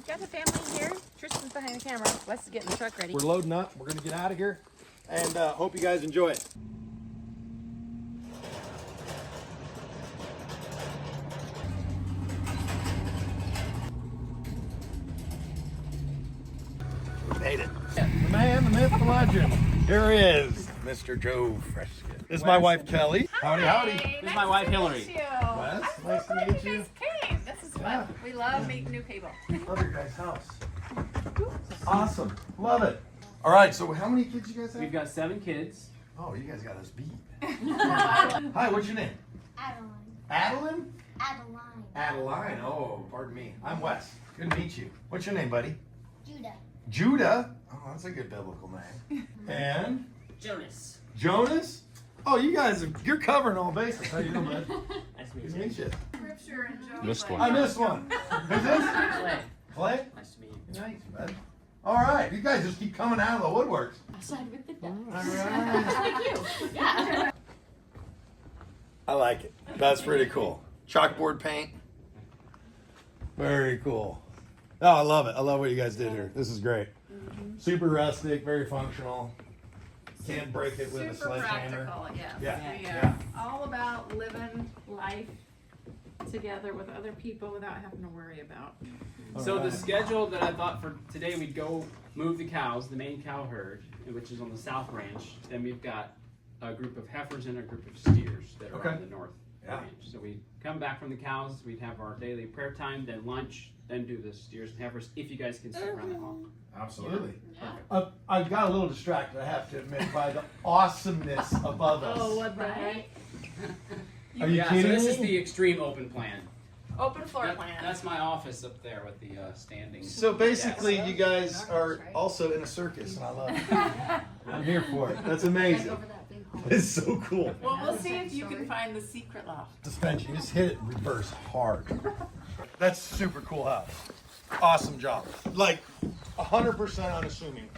got the family here. Tristan's behind the camera. Wes is getting the truck ready. We're loading up. We're going to get out of here. And hope you guys enjoy it. We made it. The man, the myth, the legend. Here he is, Mr. Joe Frescoln. This is my wife, Kelly. Howdy, howdy. This is my wife, Hillary. Wes, nice to meet you. Came. This is fun. We love meeting new people. Love your guys' house. Awesome. Love it. All right, so how many kids you guys have? We've got 7 kids. Oh, you guys got us beat. Hi, what's your name? Adeline. Adeline? Adeline. Adeline. Oh, pardon me. I'm Wes. Good to meet you. What's your name, buddy? Judah. Judah. Oh, that's a good biblical name. And? Jonas. Jonas? Oh, you guys, you're covering all bases. How you doing, bud? Nice to Good meet to you. meet you. Missed one. I missed one. Who's this? Clay. Clay? Nice to meet you. Nice, bud. All right, you guys just keep coming out of the woodworks. Outside with the duck. All right. Like you. Yeah. I like it. That's pretty cool. Chalkboard paint. Very cool. Oh, I love it. I love what you guys did here. This is great. Super rustic, very functional. Can't break it with a Super sledgehammer. practical, yeah. Yeah. We Yeah. are all about living life together with other people without having to worry about. So the Alright. schedule that I thought for today, we'd go move the cows, the main cow herd, which is on the south ranch. Then we've got a group of heifers and a group of steers that are Okay. on the north Yeah. ranch. So we come back from the cows, we'd have our daily prayer time, then lunch, then do the steers and heifers, if you guys can sit around the hall. Absolutely. Yeah. I got a little distracted, I have to admit, by the awesomeness above us. Oh, what the heck? Are you Yeah, kidding so this me? is the extreme open plan. Open floor plan. That's my office up there with the standing. So basically, desk. you guys are also in a circus, and I love it. I'm here for it. That's amazing. It's so cool. Well, we'll see if you can find the secret loft. Suspension, just hit it reverse hard. That's super cool house. Awesome job. Like 100% unassuming.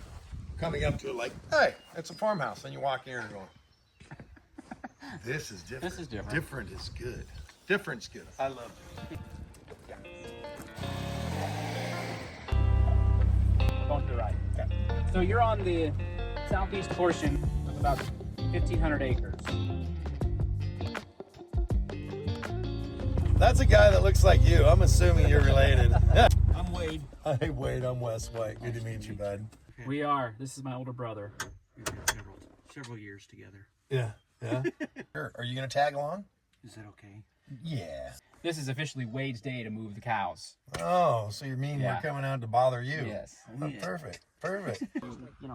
Coming up to it like, hey, it's a farmhouse. Then you walk in and you're going, this is different. This is different. Different is good. Different's good. I love it. Going to the right. Okay. So you're on the southeast portion of about 1,500 acres. That's a guy that looks like you. I'm assuming you're related. I'm Wade. Hey, Wade, I'm Wes White. Good to meet you, bud. We are. This is my older brother. We've got several years together. Yeah. Yeah. Sure. Are you going to tag along? Is that okay? Yeah. This is officially Wade's day to move the cows. Oh, so you mean Yeah. we're coming out to bother you? Yes. Oh, perfect. Perfect.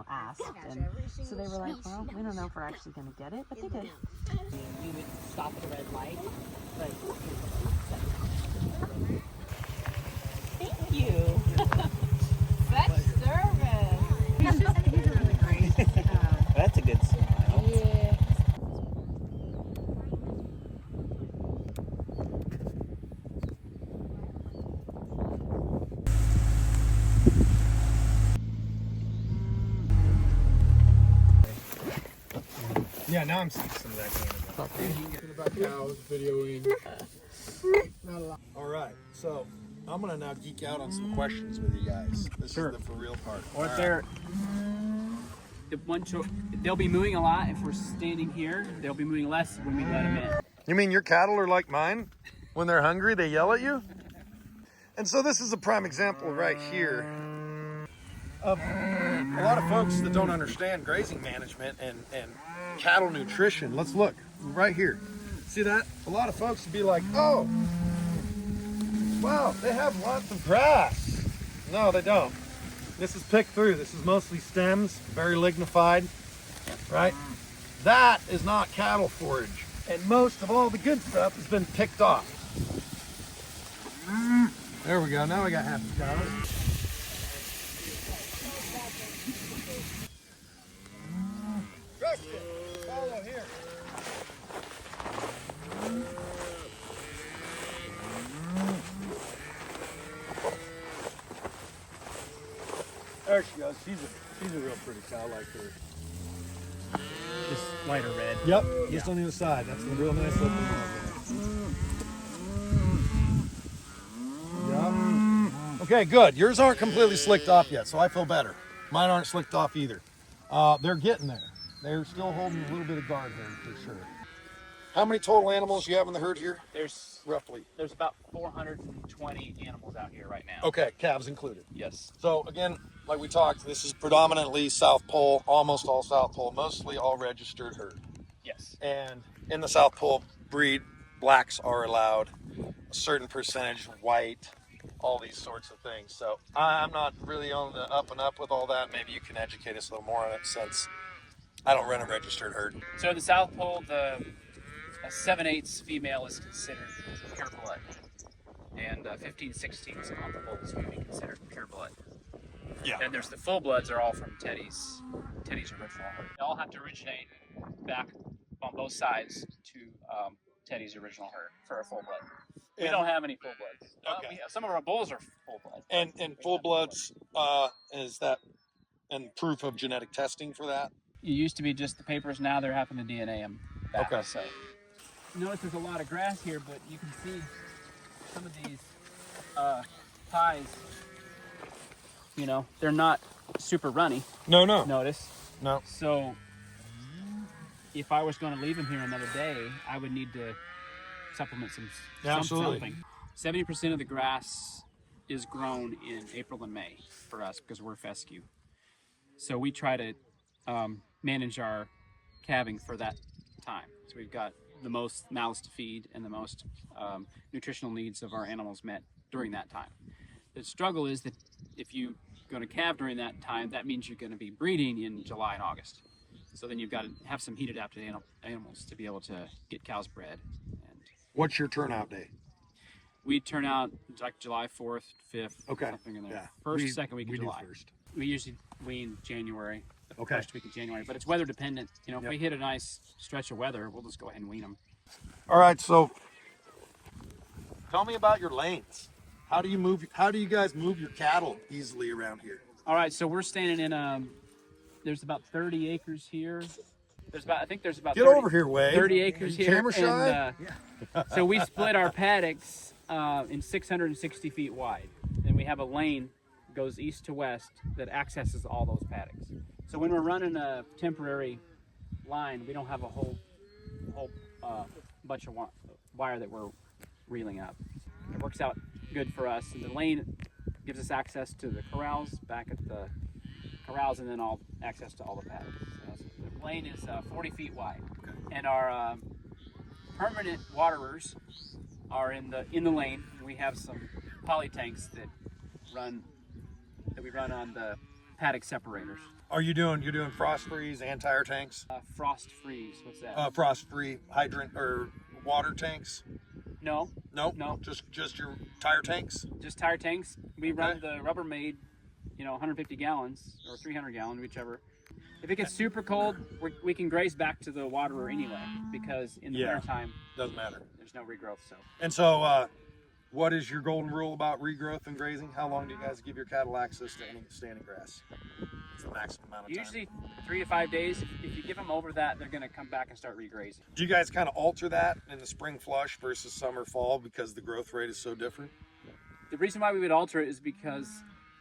Asked, and so they were like, well, we don't know if we're actually going to get it, but they did. We would stop at the red light, but Thank you. Such service. He's really great. That's a good smile. Yeah. Yeah, now I'm seeing some of that kind of about cows, videoing. Not a lot. All right, so I'm gonna now geek out on some questions with you guys. This Sure. is the for real part. Or if All they're they'll be moving a lot if we're standing here. They'll be moving less when we let them in. You mean your cattle are like mine? When they're hungry, they yell at you? And so this is a prime example right here of a lot of folks that don't understand grazing management and cattle nutrition. Let's look right here. See that? A lot of folks would be like, oh, wow, they have lots of grass. No, they don't. This is picked through. This is mostly stems, very lignified, right? That is not cattle forage. And most of all the good stuff has been picked off. There we go. Now we got half the cows. Follow here. There she goes. She's a real pretty cow. I like her. Just lighter red. Yep, just on the other side. That's a real nice looking one. Yep. Okay, good. Yours aren't completely slicked off yet, so I feel better. Mine aren't slicked off either. They're getting there. They're still holding a little bit of guard here for sure. How many total animals you have in the herd here? There's Roughly. about 420 animals out here right now. Okay, calves included. Yes. So again, like we talked, this is predominantly South Pole, almost all South Pole, mostly all registered herd. Yes. And in the South Pole breed, blacks are allowed, a certain percentage white, all these sorts of things. So I'm not really on the up and up with all that. Maybe you can educate us a little more on it since I don't run a registered herd. So in the South Pole, a 7/8 female is considered pure blood, and 15/16 on the bulls would be considered pure blood. Yeah. And there's the full bloods are all from Teddy's original herd. They all have to originate back on both sides to Teddy's original herd for a full blood. We don't have any full bloods. Okay. Some of our bulls are full blood. And full bloods, is that and proof of genetic testing for that? It used to be just the papers. Now they're having to DNA them back. Okay. So notice there's a lot of grass here, but you can see some of these pies. You know, they're not super runny. No. Notice. No. So if I was going to leave them here another day, I would need to supplement Absolutely. something. 70% of the grass is grown in April and May for us because we're fescue. So we try to manage our calving for that time. So we've got the most mouths to feed and the most nutritional needs of our animals met during that time. The struggle is that if you're going to calve during that time, that means you're going to be breeding in July and August. So then you've got to have some heat adapted animals to be able to get cows bred. And What's your turnout day? we turn out like July 4th, 5th, Okay. something in there. Yeah. First, second week of we do July. first. We usually wean January, Okay. first week of January, but it's weather dependent. You know, if Yep. we hit a nice stretch of weather, we'll just go ahead and wean them. All right, so tell me about your lanes. How do you guys move your cattle easily around here? All right, so we're standing in there's about 30 acres here. I think there's about Get 30, over here, Wade. 30 acres here. Camera shy? And, so we split our paddocks in 660 feet wide. And we have a lane that goes east to west that accesses all those paddocks. So when we're running a temporary line, we don't have a whole bunch of wire that we're reeling up. It works out good for us. And the lane gives us access to the corrals, back at the corrals, and then all access to all the paddocks. So the lane is 40 feet wide. And our permanent waterers are in the lane. We have some poly tanks that we run on the paddock separators. You're doing frost freeze and tire tanks? Frost freeze, what's that? Frost free hydrant or water tanks? No, Nope. No. Just your tire tanks? just tire tanks. We run the Rubbermaid, 150 gallons or 300 gallon, whichever. If it gets super cold, we can graze back to the waterer anyway, because in the wintertime, Doesn't matter. there's no regrowth. So And so, what is your golden rule about regrowth and grazing? How long do you guys give your cattle access to any standing grass? It's the maximum amount of time. usually 3 to 5 days. If you give them over that, they're going to come back and start regrazing. Do you guys kind of alter that in the spring flush versus summer fall because the growth rate is so different? The reason why we would alter it is because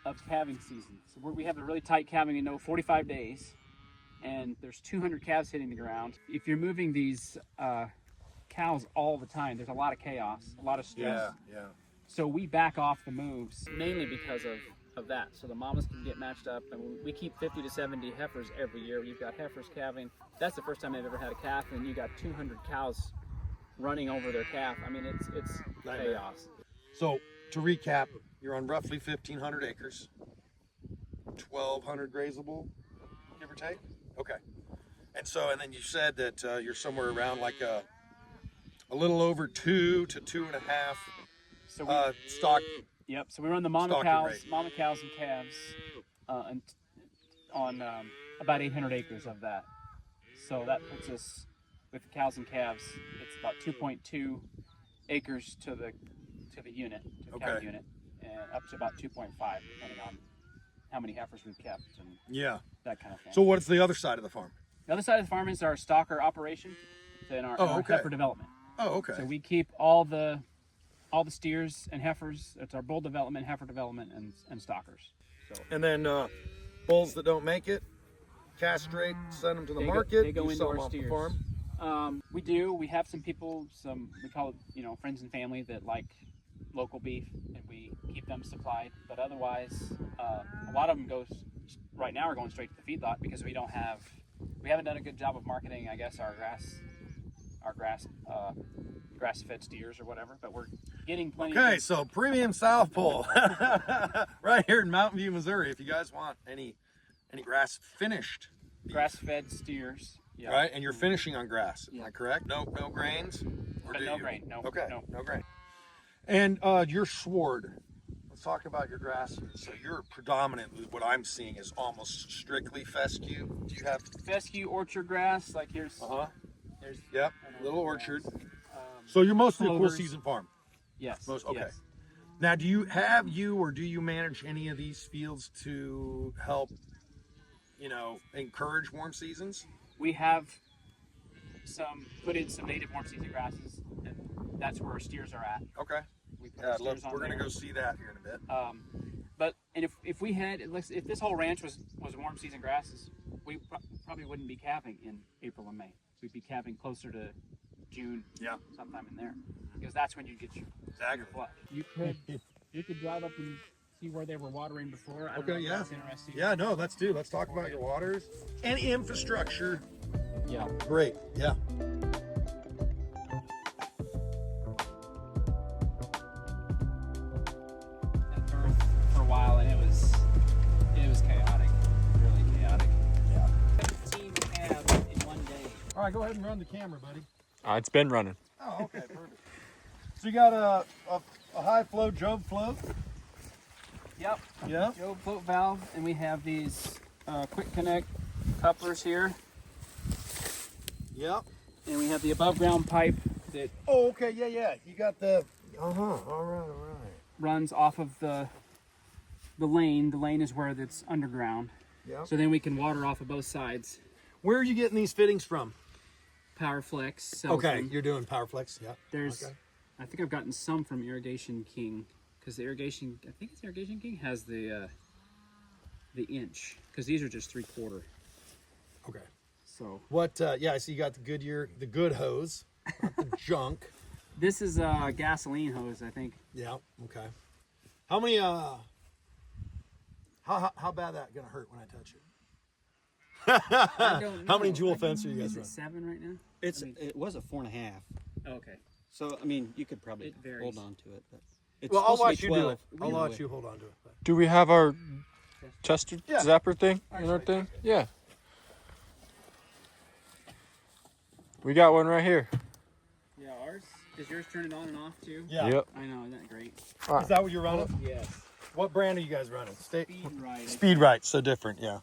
of calving season. So we have a really tight calving window, 45 days, and there's 200 calves hitting the ground. If you're moving these cows all the time, there's a lot of chaos, a lot of stress. Yeah. So we back off the moves mainly because of that. So the mamas can get matched up, and we keep 50 to 70 heifers every year. You've got heifers calving. That's the first time they've ever had a calf, and you got 200 cows running over their calf. I mean, it's chaos. So to recap, you're on roughly 1,500 acres, 1,200 grazable, give or take. Okay. And then you said that you're somewhere around like a little over 2 to 2.5 So stock. Yep. So we run the mama Stocking cows rate. and calves on about 800 acres of that. So that puts us with the cows and calves. It's about 2.2 acres to the unit, to the cow unit, and up to about 2.5 depending on how many heifers we've kept and Yeah. that kind of thing. So what's the other side of the farm? The other side of the farm is our stocker operation and our heifer development. Oh, okay. So we keep all all the steers and heifers. It's our bull development, heifer development, and stockers. So And then bulls that don't make it, castrate, send them to the market. they go you into sell our them off the steers. farm. We do. We have some people, we call it, friends and family that like local beef, and we keep them supplied. But otherwise, a lot of them right now are going straight to the feedlot because we haven't done a good job of marketing, I guess, our grass-fed steers or whatever. But we're getting plenty. Okay, so premium South Pole, right here in Mountain View, Missouri. If you guys want any grass finished beef, grass-fed steers. Yeah. right? And you're finishing on grass, am Yeah. I correct? No grains? Or But do no you? grain. No. Okay, No. grain. And your sward. Let's talk about your grass here. So you're predominantly, what I'm seeing is almost strictly fescue. Do you have? Fescue, orchard grass. Like here's. There's. Yep. I don't know, Little orchard. um, So you're mostly a full clovers. season farm. Yes. Okay. Yes. Now, do you manage any of these fields to help, encourage warm seasons? We have put in some native warm season grasses, and that's where our steers are at. Okay. We put Yeah, our steers on we're gonna there. go see that here in a bit. If we had, if this whole ranch was warm season grasses, we probably wouldn't be calving in April and May. We'd be calving closer to June, Yeah. sometime in there, because that's when you get your flush. You could drive up and see where they were watering before. I don't know Okay, if yeah. that's interesting. Yeah, no, let's talk about your waters and infrastructure. Yeah. Great. Yeah. It burned for a while, and it was chaotic, really chaotic. Yeah. 17 calves in one day. All right, go ahead and run the camera, buddy. It's been running. Oh, okay, perfect. So you got a high flow Job float. Yep. Yeah. Joe float valve, and we have these quick connect couplers here, Yep. and we have the above ground pipe that Oh, okay. Yeah. You got the. All right. runs off of the lane. The lane is where it's underground. Yeah. So then we can water off of both sides. Where are you getting these fittings from? PowerFlex sells Okay, them. you're doing PowerFlex. Yeah. There's, Okay. I think I've gotten some from Irrigation King, because I think it's Irrigation King has the inch, because these are just 3/4. Okay. So What? Yeah, I see you got the Goodyear, the good hose, not the junk. this is a gasoline hose, I think. Yeah. Okay. How many? How bad that gonna hurt when I touch it? I don't How many know. jewel fence are you guys Is it running? 7 right now? It was a 4.5. Oh, okay. So I mean, you could probably It varies. hold on to it, but it's Well, I'll supposed watch to you be do 12. it. I'll watch you hold on to it. Do we have our tester Yeah. zapper thing in our thing? Yeah. We got one right here. Yeah, ours. Is yours turning on and off too? Yeah. Yep. I know, isn't that great? Is that what you're running? Yes. What brand are you guys running? Speed right. Speed right, so different, yeah.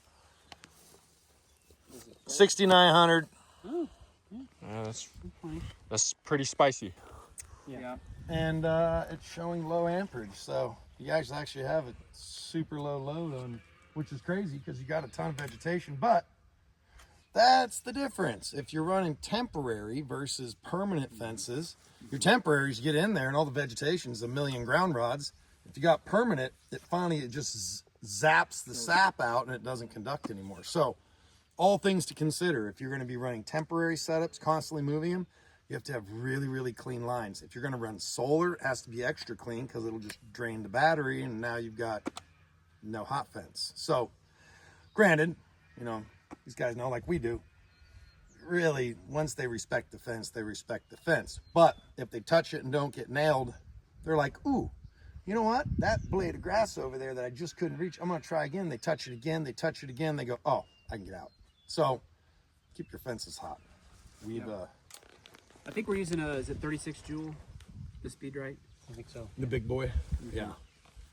6,900. Oh, Yeah, okay. that's pretty spicy. Yeah. And it's showing low amperage, so you guys actually have a super low load on, which is crazy because you got a ton of vegetation, but that's the difference. If you're running temporary versus permanent fences, your temporaries get in there and all the vegetation's a million ground rods. If you got permanent, it just zaps the sap out and it doesn't conduct anymore. So all things to consider. If you're going to be running temporary setups, constantly moving them, you have to have really, really clean lines. If you're going to run solar, it has to be extra clean because it'll just drain the battery and now you've got no hot fence. So granted, these guys know like we do, really, once they respect the fence, they respect the fence. But if they touch it and don't get nailed, they're like, ooh, you know what? That blade of grass over there that I just couldn't reach, I'm going to try again. They touch it again. They touch it again. They go, oh, I can get out. So keep your fences hot. We've I think we're using is it 36 joule, the speed right? I think so. the big boy. Yeah.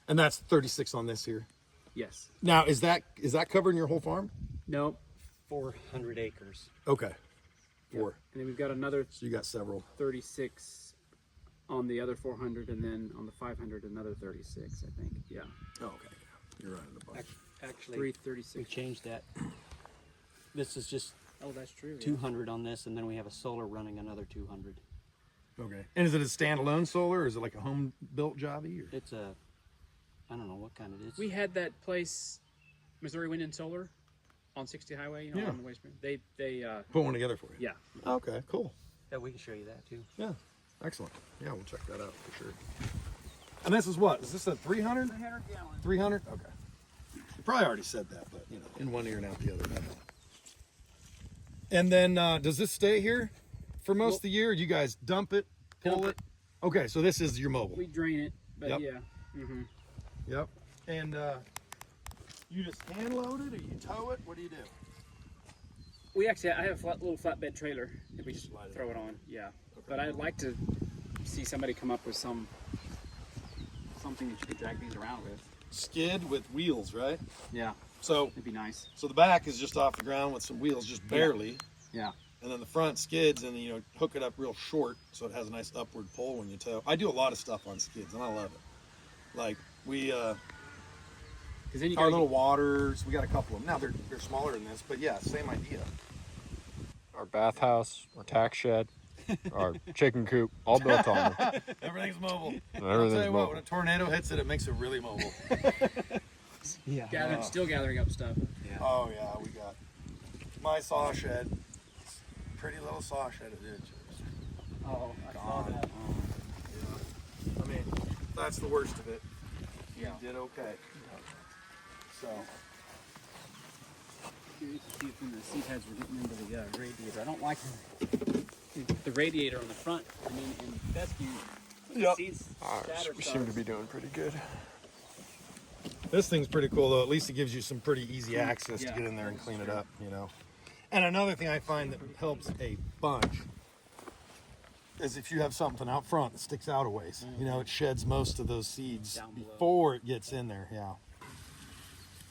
And that's 36 on this here. Yes. Now, is that covering your whole farm? Nope. 400 acres. Okay. Yep. 4. And then we've got another So you got several. 36 on the other 400, and then on the 500 another 36, I think. Yeah. Oh, okay. You're running a bunch. Actually, 336. we changed that. This is just Oh, that's true. 200 on this, and then we have a solar running another 200. Okay. And is it a standalone solar, or is it like a home built jobby? Or? It's a, I don't know what kind it is. We had that place, Missouri Wind and Solar, on 60 Highway, you know, Yeah. on the Waste Management. They Put one together for you. yeah. Okay, cool. Yeah, we can show you that too. Yeah, excellent. Yeah, we'll check that out for sure. And this is what? Is this a 300? 300 gallons. 300? Okay. You probably already said that, but you know, in one ear and out the other. And then does this stay here for most of the year? You guys dump it, pull Dump it? Okay, so this is your mobile. We drain it, but Yep. yeah. Mm-hmm. Yep. And you just hand load it, or you tow it? What do you do? We actually, I have a little flatbed trailer that we just Slide it throw it on. Yeah. But I'd like to see somebody come up with something that you could drag these around with. Skid with wheels, right? Yeah, So, it'd be nice. so the back is just off the ground with some wheels, just barely. Yeah. And then the front skids, and you know, hook it up real short so it has a nice upward pull when you tow. I do a lot of stuff on skids, and I love it. Like we, Because then you our gotta little waters, we got a couple of them. Now they're smaller than this, but yeah, same idea. Our bathhouse, our tack shed, our chicken coop, all built on it. Everything's mobile. I'll tell Everything's you what, mobile. when a tornado hits it, it makes it really mobile. Yeah. still gathering up stuff. Oh yeah, we got my saw shed. Pretty little saw shed it is. Oh, I saw Gone. that. I mean, that's the worst of it. Yeah. You did okay. So, Curious to see if when the seat heads were getting into the radiator. I don't like the radiator on the front. I mean, in fescue, Yep. seats Ours, shatter we seem to stuff. be doing pretty good. this thing's pretty cool though. At least it gives you some pretty easy access to Yeah. get in there and clean it up, you know. And another thing I find that helps a bunch is if you have something out front that sticks out a ways. You know, it sheds most of those seeds Down below. before it gets in there. Yeah.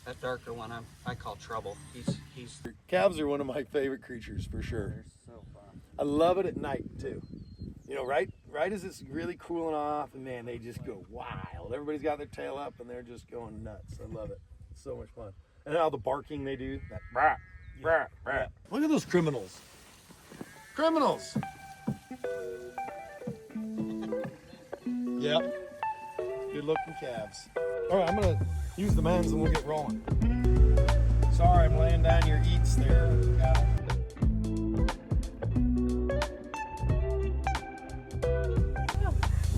That darker one I call trouble. He's Calves are one of my favorite creatures for sure. they're so fun. I love it at night too. You know, right as it's really cooling off, and man, they just go wild. Everybody's got their tail up and they're just going nuts. I love it. It's so much fun. And all the barking they do, that brah, brah, brah. Look at those criminals. Criminals. Yep. Good looking calves. All right, I'm gonna use the men's and we'll get rolling. Sorry, I'm laying down your eats there.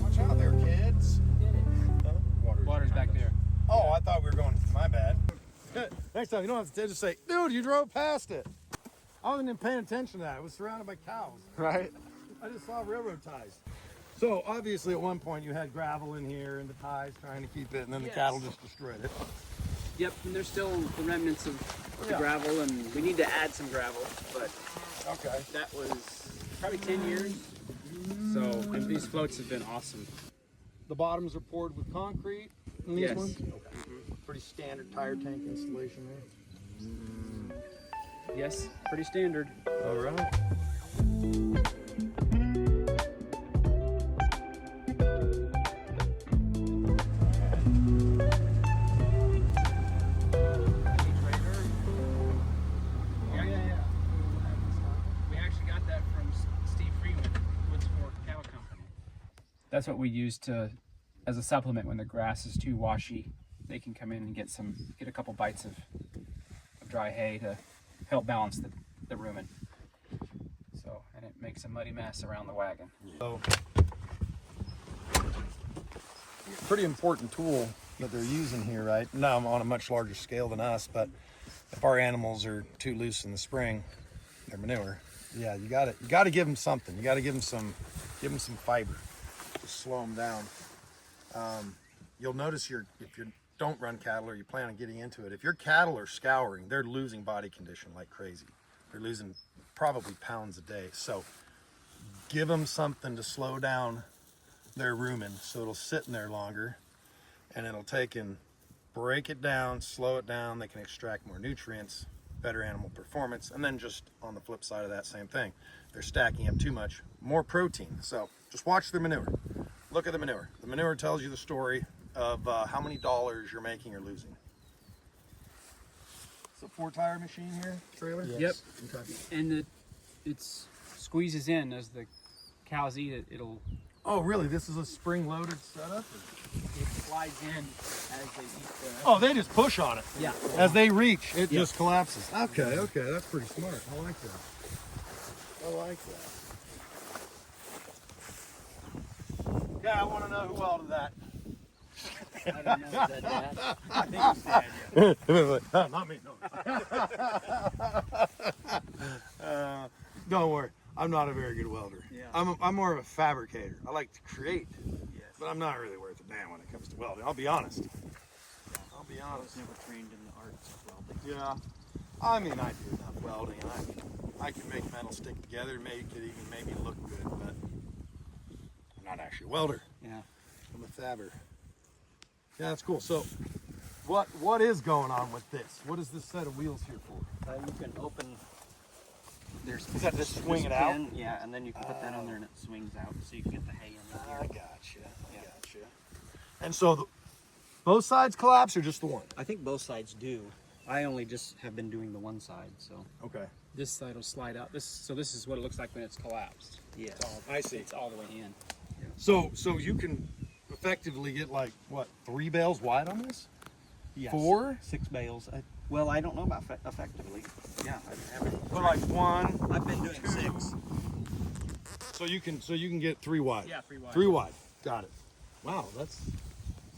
Watch out there, kids. Huh? Water's back there. Oh, I thought we were going. My bad. Next time, you don't have to just say, dude, you drove past it. I wasn't even paying attention to that. It was surrounded by cows. Right? I just saw railroad ties. So obviously at one point you had gravel in here and the ties trying to keep it, and then the Yes. cattle just destroyed it. Yep, and there's still the remnants of the Yeah. gravel, and we need to add some gravel, but Okay. that was probably 10 years. So, and these floats have been awesome. The bottoms are poured with concrete in these Yes. ones? Okay. Pretty standard tire tank installation there. Yes, pretty standard. All right. Yeah. We actually got that from Steve Freeman, Woods Fork Cow Company. That's what we use as a supplement when the grass is too washy. They can come in and get a couple bites of dry hay to help balance the rumen. So, and it makes a muddy mess around the wagon. So, pretty important tool that they're using here, right? Now I'm on a much larger scale than us, but if our animals are too loose in the spring, their manure, yeah, you got to give them something. You got to give them some fiber to slow them down. You'll notice if you don't run cattle or you plan on getting into it, if your cattle are scouring, they're losing body condition like crazy. They're losing probably pounds a day. So give them something to slow down their rumen so it'll sit in there longer, and it'll take and break it down, slow it down. They can extract more nutrients, better animal performance. And then just on the flip side of that, same thing. They're stacking up too much, more protein. So just watch their manure. Look at the manure. The manure tells you the story of how many dollars you're making or losing. It's a 4-tire machine here, trailer? Yep. And it squeezes in as the cows eat it, it'll Oh, really? This is a spring-loaded setup? it slides in as they eat the. Oh, they just push on it. Yeah. As they reach, it just collapses. Okay, that's pretty smart. I like that. Yeah, I want to know who welded that. I don't know. Is that Dad? I think it's Dad. Not me, no. Don't worry. I'm not a very good welder. Yeah. I'm more of a fabricator. I like to create, Yes. but I'm not really worth a damn when it comes to welding. I'll be honest. I was never trained in the arts of welding. Yeah. I mean, I do enough welding, and I can make metal stick together, make it even maybe look good, but I'm not actually a welder. Yeah. I'm a fabber. Yeah, that's cool. So, what is going on with this? What is this set of wheels here for? You can open. There's Is that to swing it out? pin, yeah, and then you can put that on there and it swings out, so you can get the hay in there. I gotcha. And so, both sides collapse or just the one? I think both sides do. I only just have been doing the one side, so. Okay. This side will slide out. This is what it looks like when it's collapsed. Yes. I see. It's all the way in. So you can effectively get like what, 3 bales wide on this? Yes. 4? 6 bales. Well, I don't know about effectively. Yeah, I haven't. But like 1. I've been doing 6. So you can get 3 wide. Yeah, 3 wide. 3 wide. Got it. Wow,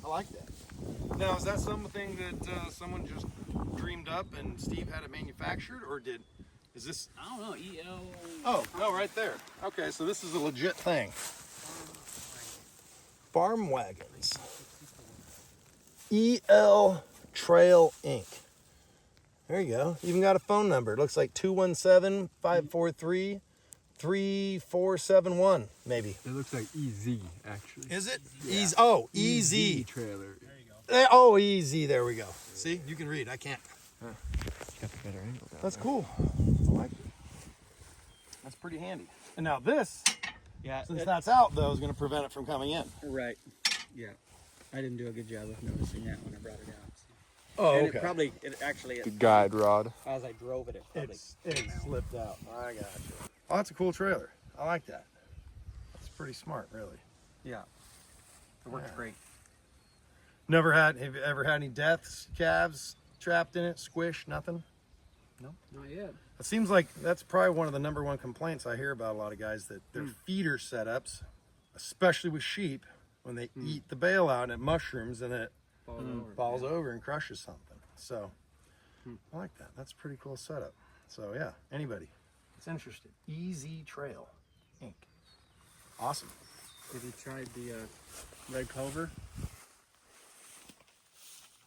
I like that. Now, is that something that someone just dreamed up and Steve had it manufactured, or is this? I don't know. EL. Oh, no, right there. Okay, so this is a legit thing. Farm wagons. EL Trail Inc. There you go. Even got a phone number. It looks like 217-543-3471, maybe. It looks like EZ, actually. Is it? Easy. Oh, easy. Trailer. Oh, easy. There we go. See, you can read. I can't. Got the better angle down That's there. cool. I like it. That's pretty handy. And now this, Yeah. since that's out though, is going to prevent it from coming in. Right. Yeah. I didn't do a good job of noticing that when I brought it out. Oh, And it actually, The guide rod. as I drove it, it probably It slipped out. I got you. Oh, that's a cool trailer. I like that. That's pretty smart, really. Yeah. It works Yeah. great. Have you ever had any deaths, calves trapped in it, squish, nothing? Not yet. It seems like that's probably one of the #1 complaints I hear about a lot of guys, that their feeder setups, especially with sheep, when they eat the bale out and it mushrooms and it falls over and crushes something. So I like that. That's a pretty cool setup. So yeah, anybody that's interested, Easy Trail Inc. Awesome. Have you tried the red clover?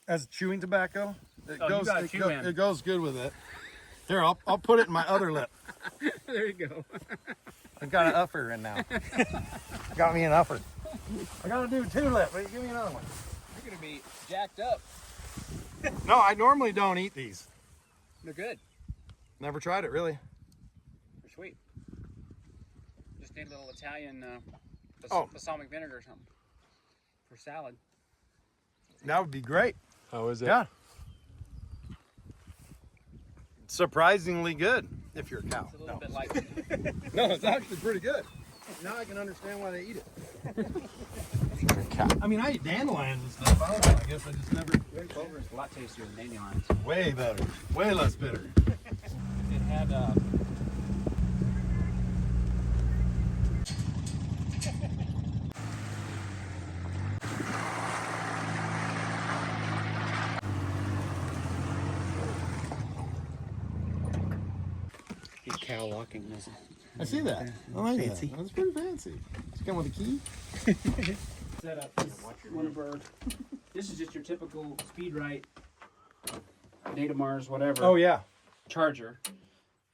As chewing tobacco, it Oh, you gotta chew in. it goes good with it. Here, I'll put it in my other lip. There you go. I've got an upper in now. Got me an upper. I gotta do 2 lip, but give me another one. You're gonna be jacked up. No, I normally don't eat these. They're good. Never tried it, really. They're sweet. Just need a little Italian Oh. balsamic vinegar or something for salad. That would be great. How is it? Yeah. Surprisingly good, if you're a cow. It's a little No. bit like. No, it's actually pretty good. Now I can understand why they eat it. I mean, I eat dandelions and stuff. I don't know. I guess I just never. Red clover is a lot tastier than dandelions. Way better. Way less bitter. It had He's cow walking, isn't it? I see that. I like Fancy. that. That's pretty fancy. Does it come with a key? setup. One of our. This is just your typical speed right, Data Mars, whatever. Oh yeah. Charger,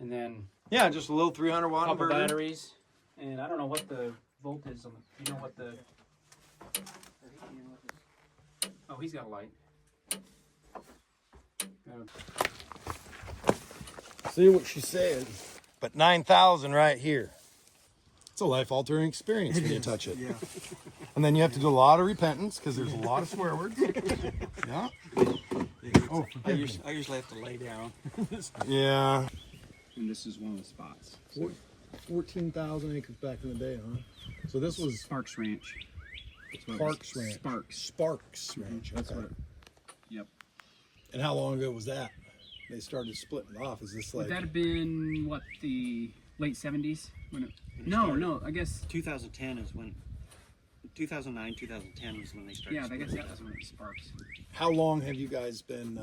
and then Yeah, just a little 300 a watt couple inverter. batteries, and I don't know what the volt is on. You know what the? Oh, he's got a light. See what she said. But 9,000 right here. It's a life-altering experience when you touch it. Yeah. And then you have to do a lot of repentance because there's a lot of swear words. Yeah. Oh, I usually have to lay down. yeah. And this is one of the spots. So 14,000 acres back in the day, huh? So this was Sparks Ranch. Sparks Ranch. Sparks Ranch. That's Okay. what. Yep. And how long ago was that? They started splitting off. Is this like? Would that have been what, the late 70s? When it, no, I guess. 2010 is when. 2009, 2010 was when they started. Yeah, I guess splitting. that was when it sparks. How long have you guys been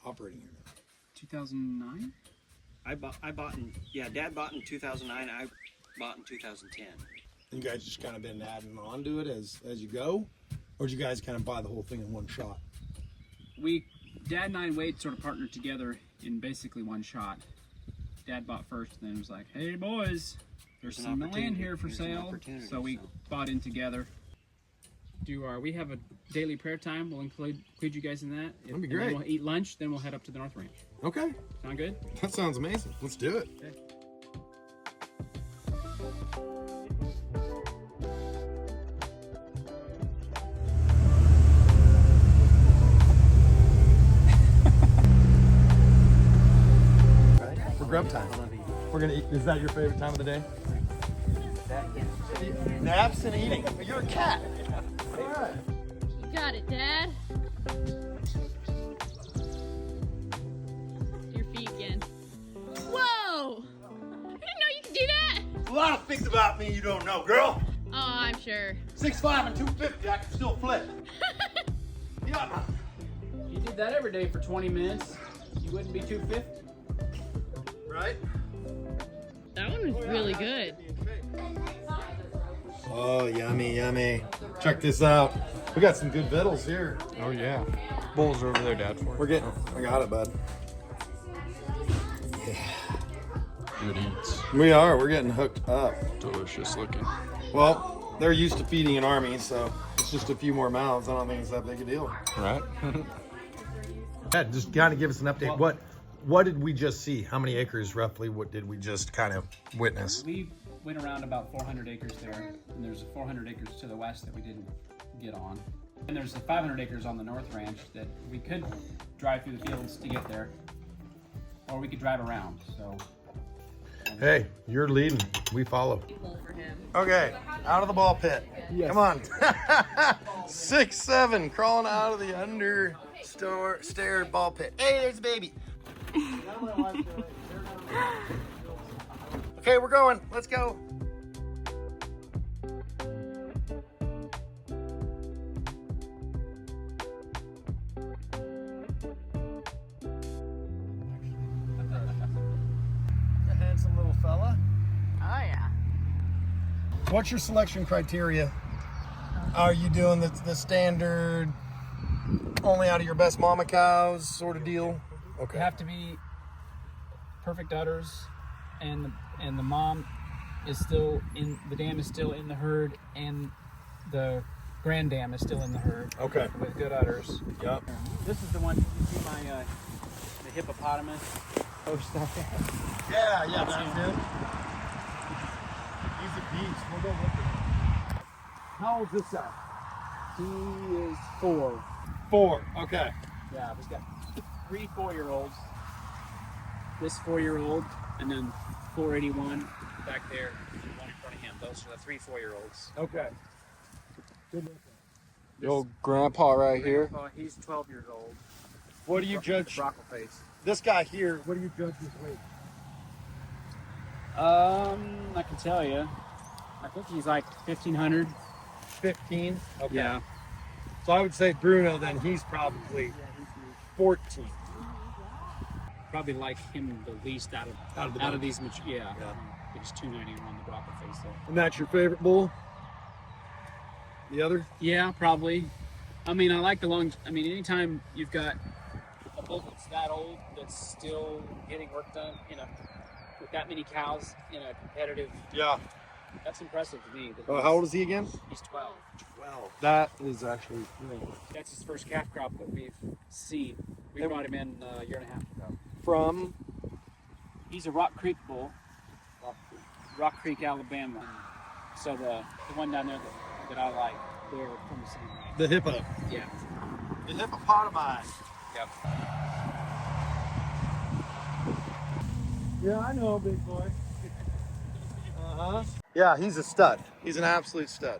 operating here now? 2009. I bought in. Yeah, Dad bought in 2009. I bought in 2010. And you guys just kind of been adding on to it as you go, or did you guys kind of buy the whole thing in one shot? Dad and I and Wade sort of partnered together in basically one shot. Dad bought first, and then was like, "Hey boys, there's an some land opportunity. here for There's an sale." opportunity, So we so. bought in together. We have a daily prayer time. We'll include you guys in that. That'd be And then great. we'll eat lunch, then we'll head up to the North Ranch. Okay, Sound good? that sounds amazing. Let's do it. Okay. For grub time. We're gonna eat. Is that your favorite time of the day? Naps and eating. You're a cat. All right. You got it, Dad. Your feet again. Whoa! I didn't know you could do that. A lot of things about me you don't know, girl. Oh, I'm sure. 6'5" and 250. I can still flip. Yeah. You did that every day for 20 minutes. You wouldn't be 250. Right? That one was really good. Oh, yummy, yummy. Check this out. We got some good vittles here. Oh yeah. Bowls are over there, Dad. For We're getting. I got it, bud. good eats. We are. We're getting hooked up. Delicious looking. Well, they're used to feeding an army, so it's just a few more mouths. I don't think it's that big a deal. Right? Dad, just kind of give us an update. What did we just see? How many acres roughly? What did we just kind of witness? We went around about 400 acres there, and there's 400 acres to the west that we didn't get on. And there's 500 acres on the North Ranch that we could drive through the fields to get there, or we could drive around. So. Hey, you're leading. We follow. Okay, out of the ball pit. Yes. Come on. 6'7", crawling out of the stair ball pit. Hey, there's a baby. Okay, we're going. Let's go. A handsome little fella. Oh yeah. What's your selection criteria? Are you doing the standard, only out of your best mama cows sort of deal? They Okay. have to be perfect udders, and the mom is still in the dam is still in the herd, and the grand dam is still in the herd. Okay. With good udders. Yep. This is the one you see my the hippopotamus post up. Yeah, that's good. He's a beast. We'll go look at him. How old is this guy? He is 4. 4. Okay. Yeah, we've got 3 4-year-olds. This 4-year-old, and then 481 back there, and one in front of him. Those are the 3 4-year-olds. Okay. The old grandpa right here. He's 12 years old. What do you judge? Brockle face. This guy here, what do you judge his weight? I can tell you. I think he's like 1,500. 15. Okay. Yeah. So I would say Bruno, then he's probably 14. Probably like him the least out of the out bunch. of these. Yeah. Yeah. He's 291 the Brockle face though. And that's your favorite bull? The other? Yeah, probably. I mean, I like the long. I mean, anytime you've got a bull that's that old that's still getting work done, with that many cows in a competitive, Yeah. that's impressive to me. Oh, how old is he again? He's 12. 12. That is actually That's his first calf crop that we've seen. We And- brought him in a year and a half ago. from. He's a Rock Creek bull. Rock Creek, Alabama. So the one down there that I like, they're from the same range. The hippo. Yeah. The hippopotami. Yep. Yeah, I know, big boy. Yeah, he's a stud. He's an absolute stud.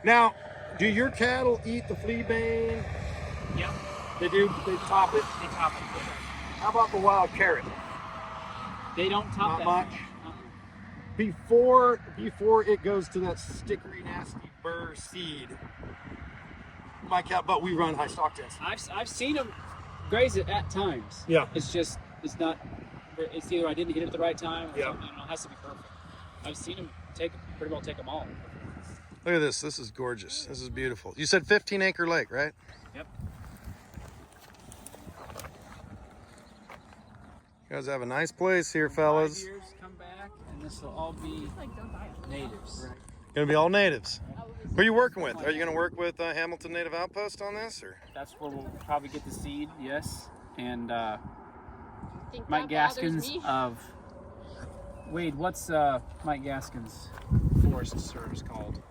Now, do your cattle eat the flea bane? Yeah, They do. They top it. they top it. How about the wild carrot? They don't top Not that much. Before it goes to that stickery, nasty burr seed, my cat. But we run high stock density. I've seen them graze it at times. Yeah. It's just it's not. It's either I didn't hit it at the right time or Yeah. something. It has to be perfect. I've seen them pretty well take them all. Look at this. This is gorgeous. This is beautiful. You said 15-acre lake, right? Yep. You guys have a nice place here, fellas. 5 years, come back, and this will all be natives. Gonna be all natives. Who are you working with? Are you gonna work with Hamilton Native Outpost on this, or? That's where we'll probably get the seed, yes. And Think Mike that bothers Gaskins me? of Wade. What's Mike Gaskins' Forest Service called?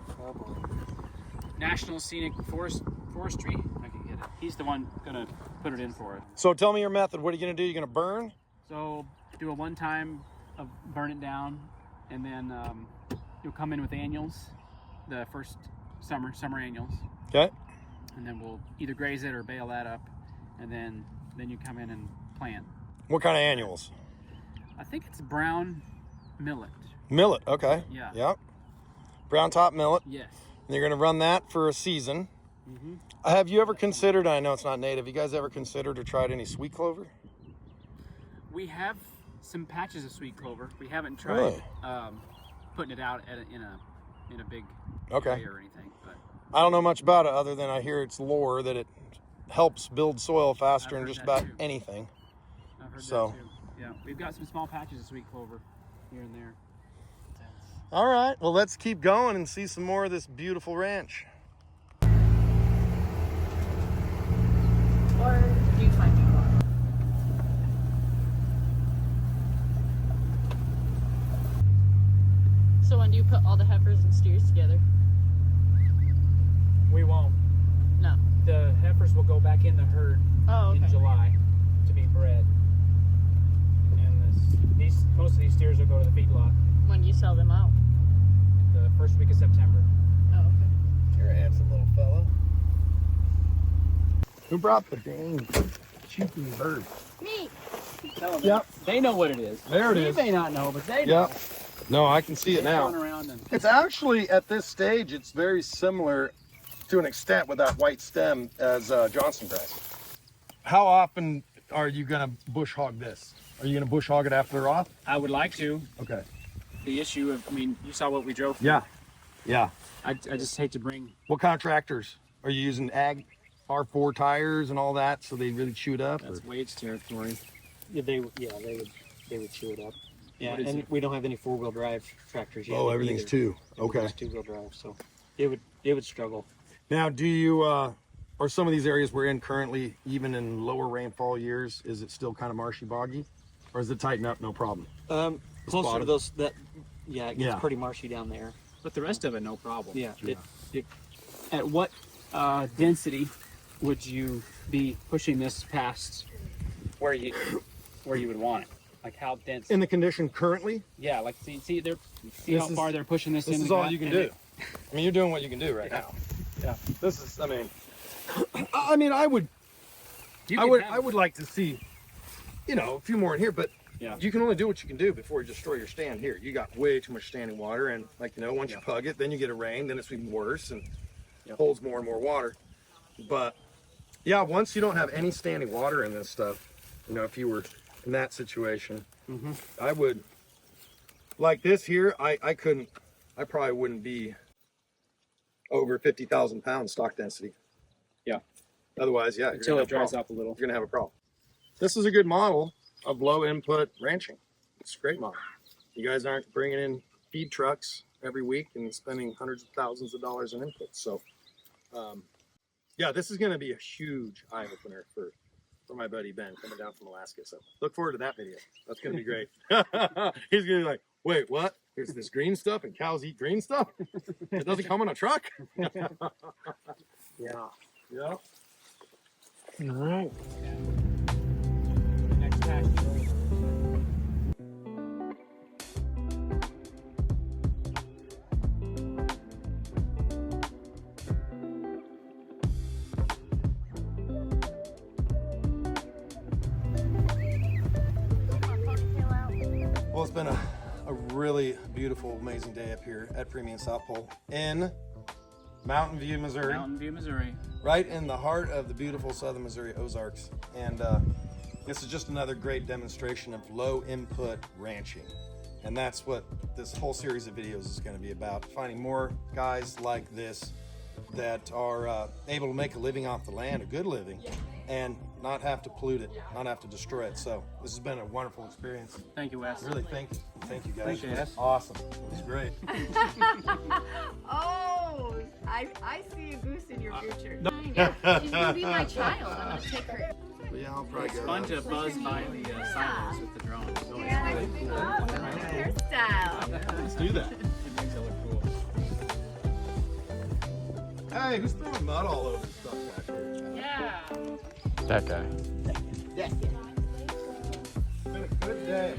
National Scenic Forestry. I can get it. He's the one gonna put it in for it. So tell me your method. What are you gonna do? You gonna burn? So do a one-time of burn it down, and then you'll come in with annuals, the first summer annuals, Okay. and then we'll either graze it or bale that up, and then you come in and plant. What kind of annuals? I think it's brown millet. Millet. Okay. Yeah. Yep. Brown top millet. Yes. And you're gonna run that for a season. Mm-hmm. Have you ever considered? I know it's not native. You guys ever considered or tried any sweet clover? We have some patches of sweet clover. We haven't tried Really? putting it out in a big Okay. area or anything, but I don't know much about it other than I hear it's lore that it helps build soil faster I've than heard just that about too. anything. I've heard So- that too. Yeah, we've got some small patches of sweet clover here and there. All right, well, let's keep going and see some more of this beautiful ranch. Or do you find me wrong? So when do you put all the heifers and steers together? We won't. No. The heifers will go back in the herd Oh, in okay. July to be bred, and most of these steers will go to the feedlot When do you sell them out? the first week of September. Oh, okay. You're a handsome little fella. Who brought the dang cheeky bird? Me. Tell them. Yep. They know what it is. There it We is. may not know, but they know. Yep. No, I can see it Going now. around and It's actually, at this stage, it's very similar to an extent with that white stem as Johnson grass. How often are you gonna bush hog this? Are you gonna bush hog it after they're off? I would like to. Okay. The issue of, I mean, you saw what we drove through. Yeah. Yeah. I just hate to bring. What kind of tractors? Are you using ag R4 tires and all that so they really chew it up? That's or- Wade's territory. Yeah, they would chew it up. Yeah, What is and it? we don't have any 4-wheel drive tractors yet. Oh, everything's either. two. Okay. Everything's 2-wheel drive, so it would struggle. Now, do you, or some of these areas we're in currently, even in lower rainfall years, is it still kind of marshy, boggy? Or is it tighten up, no problem? Closer bottom. to those it gets Yeah. pretty marshy down there. But the rest of it, no problem. Yeah. At what density would you be pushing this past where you would want it? Like how dense? In the condition currently, Yeah, like see how This is- far they're pushing this in. this is the all gut, you can and do. it- I mean, you're doing what you can do right now. Yeah. This is, I mean, I would, You I can would, have I would like to see, a few more in here, but Yeah. you can only do what you can do before you destroy your stand here. You got way too much standing water, and once you pug it, then you get a rain, then it's even worse and holds more and more water. But yeah, once you don't have any standing water in this stuff, if you were in that situation, I would, like this here, I probably wouldn't be over 50,000 pounds stock density. Yeah. Otherwise, yeah, until it dries up a little. you're gonna have a problem. This is a good model of low input ranching. It's a great model. You guys aren't bringing in feed trucks every week and spending hundreds of thousands of dollars in inputs. So, yeah, this is gonna be a huge eye opener for my buddy Ben coming down from Alaska. So look forward to that video. That's gonna be great. He's gonna be like, wait, what? There's this green stuff and cows eat green stuff? It doesn't come on a truck? Yeah. Yeah. All right. Next pasture. Well, it's been a really beautiful, amazing day up here at Premium South Pole in Mountain View, Missouri. Mountain View, Missouri. Right in the heart of the beautiful southern Missouri Ozarks. And this is just another great demonstration of low input ranching. And that's what this whole series of videos is going to be about. Finding more guys like this that are able to make a living off the land, a good living, and not have to pollute it, not have to destroy it. So this has been a wonderful experience. Thank you, Wes. Really, thank you guys. Thank you, Wes. Awesome. It was great. Oh, I see a goose in your future. She's gonna be my child. I'm gonna take her. Yeah, I'll probably go. Fun to buzz by the silos with the drone. It's always Yeah, really cool. hairstyle. Let's do that. It makes it look cool. Hey, who's throwing mud all over stuff back here? Yeah. That guy. It's been a good day.